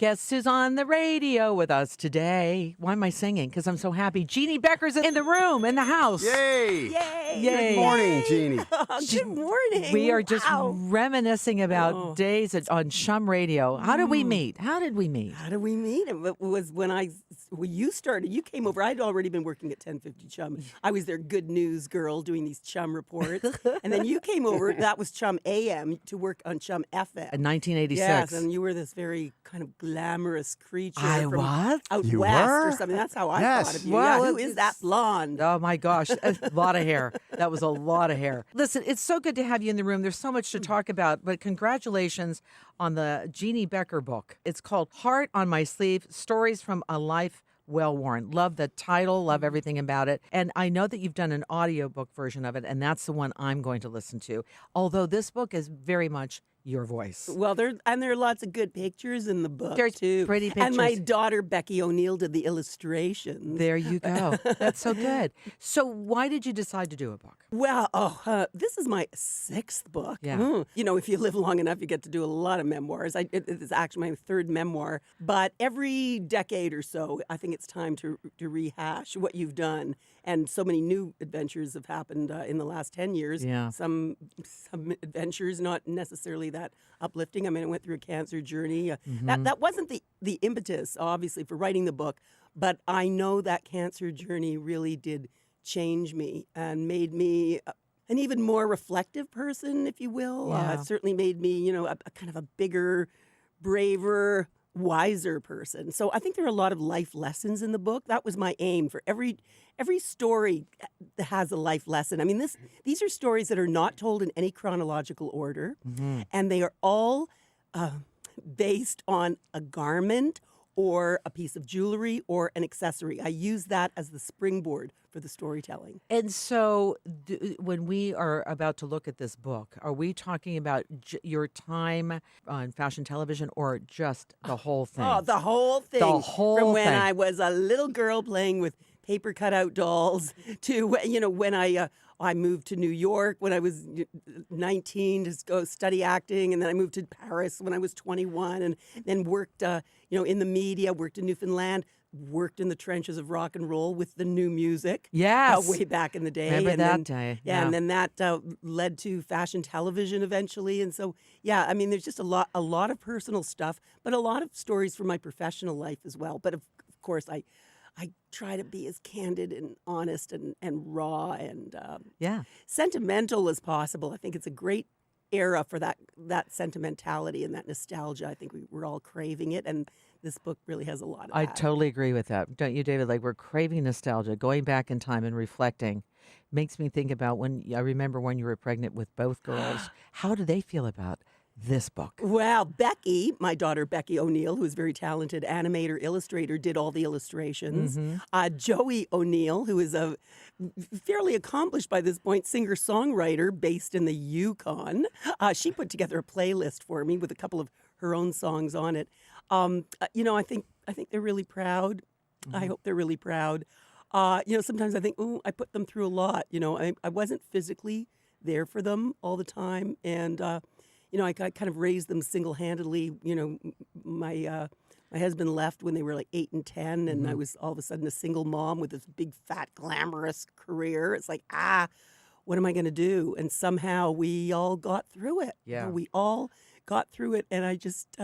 Guess who's on the radio with us today? Why am I singing? Because I'm so happy. Jeanne Beker's in the room, in the house. Yay! Yay! Yay. Good morning, Jeannie. Good morning. We are just Wow. reminiscing about days on CHUM Radio. How did we meet? How did we meet? How did we meet? It was when you started. You came over. I'd already been working at 1050 CHUM. I was their good news girl doing these CHUM reports. And then you came over. That was CHUM AM to work on CHUM FM. In 1986. Yes, and you were this very kind of glamorous creature I from was? out You west were? or something. That's how I Yes. thought of you. Well, yeah, who is that blonde? Oh my gosh, a lot of hair. That was a lot of hair. Listen, it's so good to have you in the room. There's so much to talk about, but congratulations on the Jeanne Beker book. It's called Heart on My Sleeve, Stories from a Life Well Worn. Love the title, love everything about it. And I know that you've done an audiobook version of it, and that's the one I'm going to listen to. Although this book is very much your voice. Well, there are lots of good pictures in the book There's too. pretty And my pictures. daughter Becky O'Neill did the illustrations. There you go. That's so good. So why did you decide to do a book? Well, this is my 6th book. Yeah. You know, if you live long enough, you get to do a lot of memoirs. It's actually my 3rd memoir. But every decade or so, I think it's time to rehash what you've done. And so many new adventures have happened in the last 10 years. Yeah. Some adventures not necessarily that uplifting. I mean, I went through a cancer journey. That wasn't the impetus, obviously, for writing the book. But I know that cancer journey really did change me and made me an even more reflective person, if you will. Yeah. It certainly made me, a kind of a bigger, braver, wiser person. So I think there are a lot of life lessons in the book. That was my aim for every story that has a life lesson. I mean, these are stories that are not told in any chronological order, and they are all based on a garment or a piece of jewelry or an accessory. I use that as the springboard for the storytelling. And so when we are about to look at this book, are we talking about your time on fashion television or just the whole thing? Oh, the whole thing. The whole From when thing. I was a little girl playing with paper cutout dolls to, when I moved to New York when I was 19 to go study acting, and then I moved to Paris when I was 21, and then worked, in the media, worked in Newfoundland, worked in the trenches of rock and roll with the new music. Yes. Way back in the day. Remember and that then, day. Yeah, and then that led to fashion television eventually. And so, yeah, I mean, there's just a lot of personal stuff, but a lot of stories from my professional life as well. But of course, I try to be as candid and honest and raw and sentimental as possible. I think it's a great era for that sentimentality and that nostalgia. I think we're all craving it, and this book really has a lot of I that. totally agree with that. Don't you, David? Like, we're craving nostalgia, going back in time and reflecting. Makes me think about I remember when you were pregnant with both girls. How do they feel about this book? Well, Becky, my daughter Becky O'Neill, who's a very talented animator, illustrator, did all the illustrations. Joey O'Neill, who is a fairly accomplished by this point singer-songwriter based in the Yukon. She put together a playlist for me with a couple of her own songs on it. I think they're really proud. I hope they're really proud. Sometimes I think, I put them through a lot. I wasn't physically there for them all the time, and I kind of raised them single-handedly. My husband left when they were like 8 and 10, and I was all of a sudden a single mom with this big, fat, glamorous career. It's like, what am I going to do? And somehow we all got through it. Yeah. We all got through it, and I just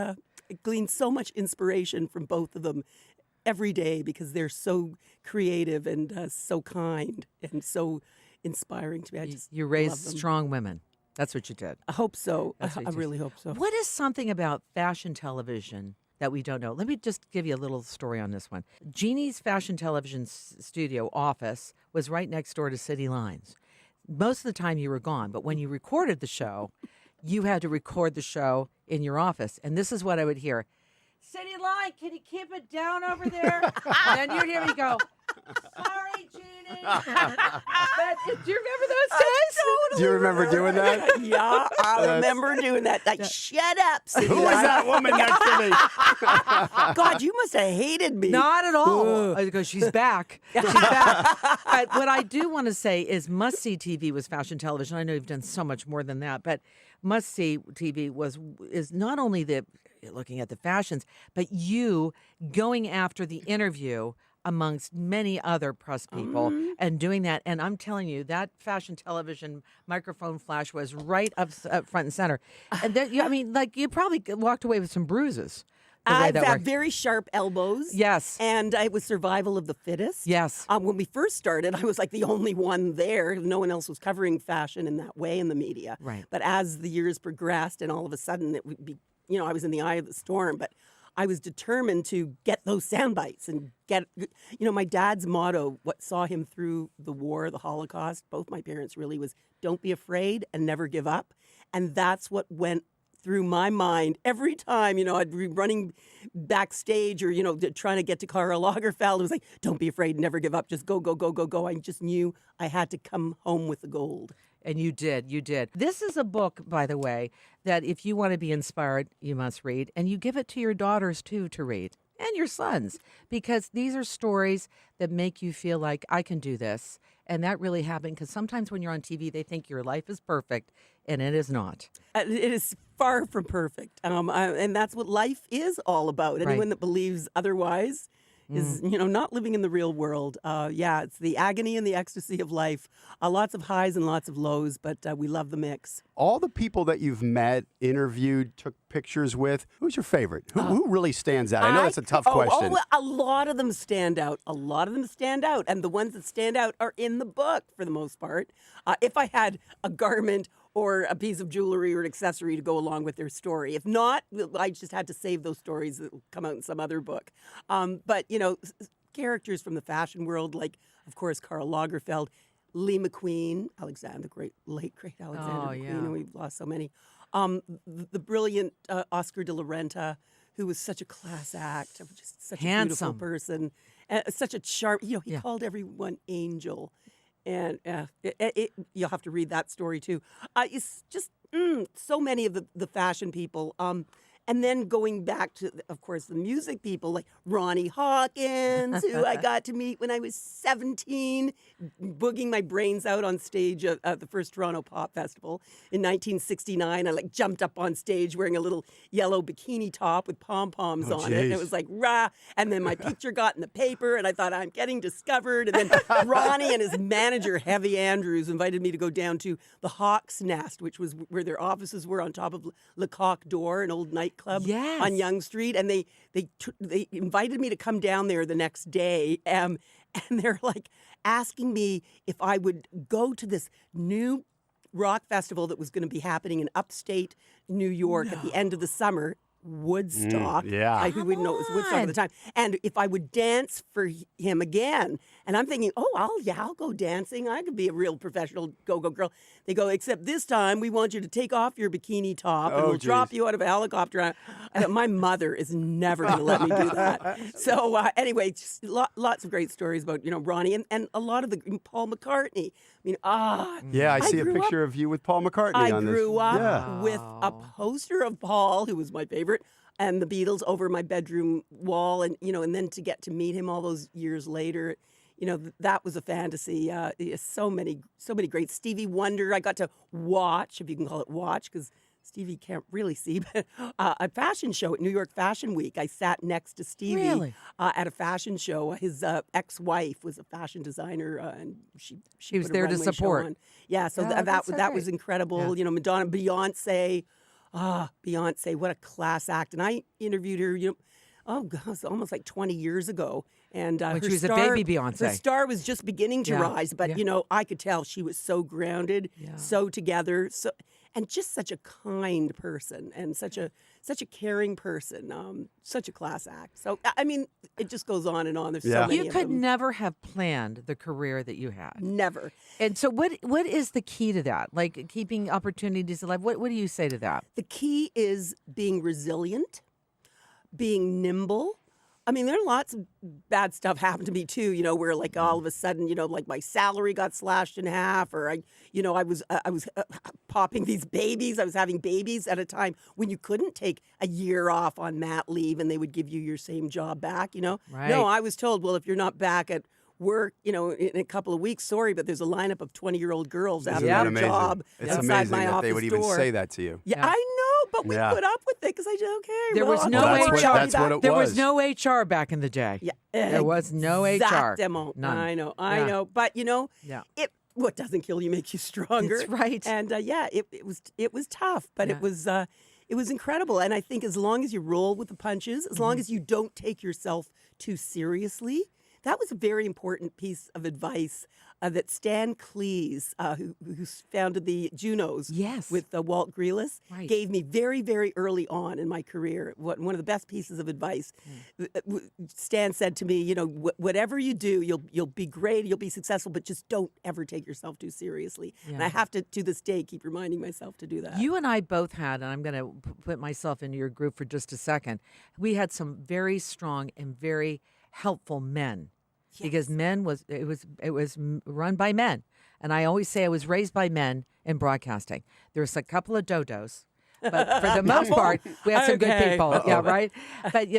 gleaned so much inspiration from both of them every day because they're so creative and so kind and so inspiring to me. I just You love raised them. strong women. That's what you did. I hope so. That's what I you really hope so. What is something about fashion television that we don't know? Let me just give you a little story on this one. Jeannie's fashion television studio office was right next door to City Lines. Most of the time you were gone, but when you recorded the show, you had to record the show in your office. And this is what I would hear. City Line, can you keep it down over there? And then you'd hear me go, sorry, Jeannie. Do you remember those days? Do you remember doing that? Yeah, I remember doing that. Like, shut up, City Who was Line. that woman next to me? God, you must have hated me. Not at all. Because she's back. She's back. But what I do want to say is Must See TV was fashion television. I know you've done so much more than that, but Must See TV is not only the looking at the fashions, but you going after the interview amongst many other press people and doing that. And I'm telling you, that fashion television microphone flash was right up front and center. And then, I mean, like you probably walked away with some bruises. I've had very sharp elbows. Yes. And it was survival of the fittest. Yes. When we first started, I was like the only one there. No one else was covering fashion in that way in the media. Right. But as the years progressed and all of a sudden it would be, I was in the eye of the storm, but I was determined to get those sound bites and get, my dad's motto, what saw him through the war, the Holocaust, both my parents really was, don't be afraid and never give up. And that's what went through my mind every time, I'd be running backstage or, trying to get to Karl Lagerfeld. It was like, don't be afraid, never give up, just go, go, go, go, go. I just knew I had to come home with the gold. And you did. This is a book, by the way, that if you want to be inspired, you must read. And you give it to your daughters, too, to read. And your sons. Because these are stories that make you feel like, I can do this. And that really happened. Because sometimes when you're on TV, they think your life is perfect. And it is not. It is far from perfect. And that's what life is all about. Anyone that believes otherwise is, not living in the real world. It's the agony and the ecstasy of life. Lots of highs and lots of lows, but we love the mix. All the people that you've met, interviewed, took pictures with, who's your favorite? Who really stands out? I know that's a tough question. A lot of them stand out. And the ones that stand out are in the book for the most part. If I had a garment or a piece of jewelry or an accessory to go along with their story. If not, I just had to save those stories that will come out in some other book. But, characters from the fashion world, like, of course, Karl Lagerfeld, Lee McQueen, Alexander, late great Alexander McQueen, we've lost so many. The brilliant Oscar de la Renta, who was such a class act, just such a beautiful person, such a sharp, he called everyone angel. And you'll have to read that story, too. It's just so many of the fashion people. And then going back to, of course, the music people like Ronnie Hawkins, who I got to meet when I was 17, boogieing my brains out on stage at the first Toronto Pop Festival in 1969. I jumped up on stage wearing a little yellow bikini top with pom-poms on it. And it was like, rah. And then my picture got in the paper and I thought, I'm getting discovered. And then Ronnie and his manager, Heavy Andrews, invited me to go down to the Hawk's Nest, which was where their offices were on top of Le Coq d'Or, an old nightclub on Yonge Street, and they invited me to come down there the next day, and they're like asking me if I would go to this new rock festival that was going to be happening in upstate New York at the end of the summer. Woodstock. Who wouldn't know it was Woodstock at the time. And if I would dance for him again. And I'm thinking, I'll go dancing. I could be a real professional go-go girl. They go, except this time we want you to take off your bikini top and we'll drop you out of a helicopter. My mother is never going to let me do that. So anyway, just lots of great stories about, Ronnie and a lot of Paul McCartney. I see a picture of you with Paul McCartney on this. I grew up with a poster of Paul, who was my favorite, and the Beatles over my bedroom wall, and and then to get to meet him all those years later, that was a fantasy. So many great Stevie Wonder. I got to watch, if you can call it watch, because Stevie can't really see, but a fashion show at New York Fashion Week. I sat next to Stevie at a fashion show. His ex-wife was a fashion designer, and she was put a there to runway show support. on. Yeah, so that was incredible. Madonna, Beyonce. Beyonce, what a class act. And I interviewed her, it's almost like 20 years ago. And when her she was star, a baby Beyonce. Her star was just beginning to rise. But, I could tell she was so grounded, so together, and just such a kind person and such a caring person, such a class act. So, I mean, it just goes on and on. There's so many You could never have planned the career that you had. Never. And so what is the key to that? Like keeping opportunities alive? What do you say to that? The key is being resilient, being nimble. I mean, there are lots of bad stuff happened to me too, where like all of a sudden, like my salary got slashed in half, or I was popping these babies. I was having babies at a time when you couldn't take a year off on mat leave and they would give you your same job back, Right. No, I was told, well, if you're not back at work, in a couple of weeks, sorry, but there's a lineup of 20-year-old girls after a job It's outside amazing my that office they would even door. say that to you. Yeah, I know, but we Yeah. put up with it because I said, okay. There was I'll no don't Well, worry HR. about that's what that. it There was was. no HR back in the day. Yeah, There was no HR. Exactement. None. I know. Yeah. But Yeah. what doesn't kill you makes you stronger. That's right. And it was tough, but Yeah. it was incredible. And I think as long as you roll with the punches, as long as you don't take yourself too seriously, that was a very important piece of advice that Stan Cleese, who founded the Junos Yes. with Walt Grealis, Right. gave me very, very early on in my career. One of the best pieces of advice. Stan said to me, whatever you do, you'll be great, you'll be successful, but just don't ever take yourself too seriously. And I have to this day, keep reminding myself to do that. You and I both had, and I'm going to put myself into your group for just a second. We had some very strong and very helpful men. Because it was run by men, and I always say I was raised by men in broadcasting. There's a couple of dodos, but for the most part, we had some good Okay. people. Yeah, right. But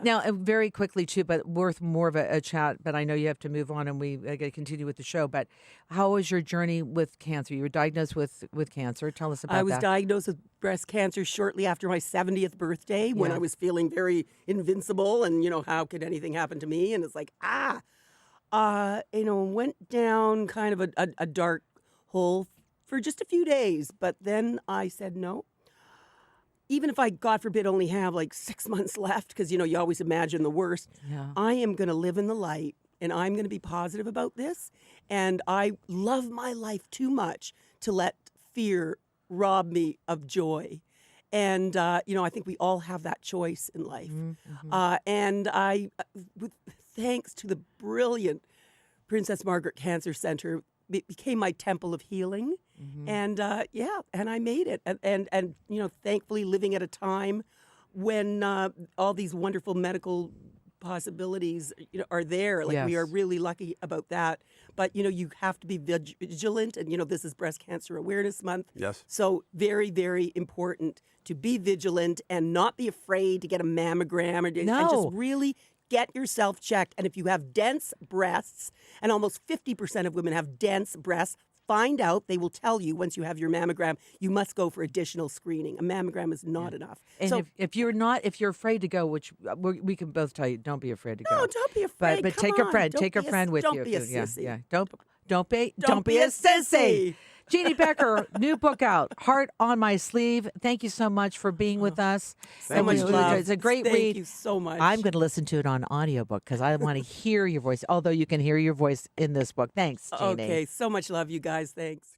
now very quickly too, but worth more of a chat. But I know you have to move on, and we got to continue with the show. But how was your journey with cancer? You were diagnosed with cancer. Tell us about that. I was diagnosed with breast cancer shortly after my 70th birthday when Yeah. I was feeling very invincible and, how could anything happen to me? And it's like, went down kind of a dark hole for just a few days. But then I said, no. Even if I, God forbid, only have like 6 months left, because, you always imagine the worst, Yeah. I am going to live in the light and I'm going to be positive about this. And I love my life too much to let fear rob me of joy. And, I think we all have that choice in life. And with thanks to the brilliant Princess Margaret Cancer Center, it became my temple of healing. And and I made it. And thankfully living at a time when all these wonderful medical possibilities are there. Like we are Yes. really lucky about that. But you have to be vigilant, and this is Breast Cancer Awareness Month. Yes. So very, very important to be vigilant and not be afraid to get a mammogram and No. just really get yourself checked. And if you have dense breasts, and almost 50% of women have dense breasts, find out. They will tell you once you have your mammogram, you must go for additional screening. A mammogram is not enough. And So if you're afraid to go, which we can both tell you, don't be afraid to go. no, don't be afraid. But Come take a on. friend. Don't Take a be friend with don't you. Be a Yeah, sissy. yeah. Don't be a sissy. sissy. Jeanne Beker, new book out, Heart on My Sleeve. Thank you so much for being with us. So Thank much you. love. It's a great Thank read. you so much. I'm going to listen to it on audiobook because I want to hear your voice, although you can hear your voice in this book. Thanks, Jeanne. Okay, so much love, you guys. Thanks.